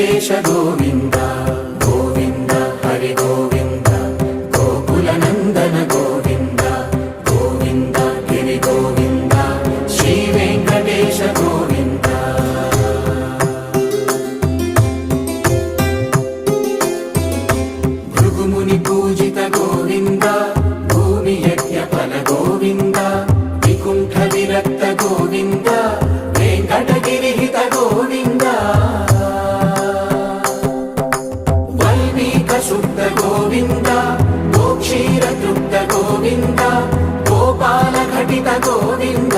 వెంకటేశ గోవింద గోవింద హరి గోవింద గోకుల నందన గోవింద గోవింద గిరి గోవింద శ్రీ వెంకటేశ గోవింద భృగుముని పూజిత గోవింద భూమి యజ్ఞ ఫల గోవింద వికుంఠ విరక్త గోవింద వెంకటగిరిహిత గోవింద వల్మీక శుద్ధ గోవింద గోక్షీర తృప్త గోవింద గోపాల ఘటిత గోవింద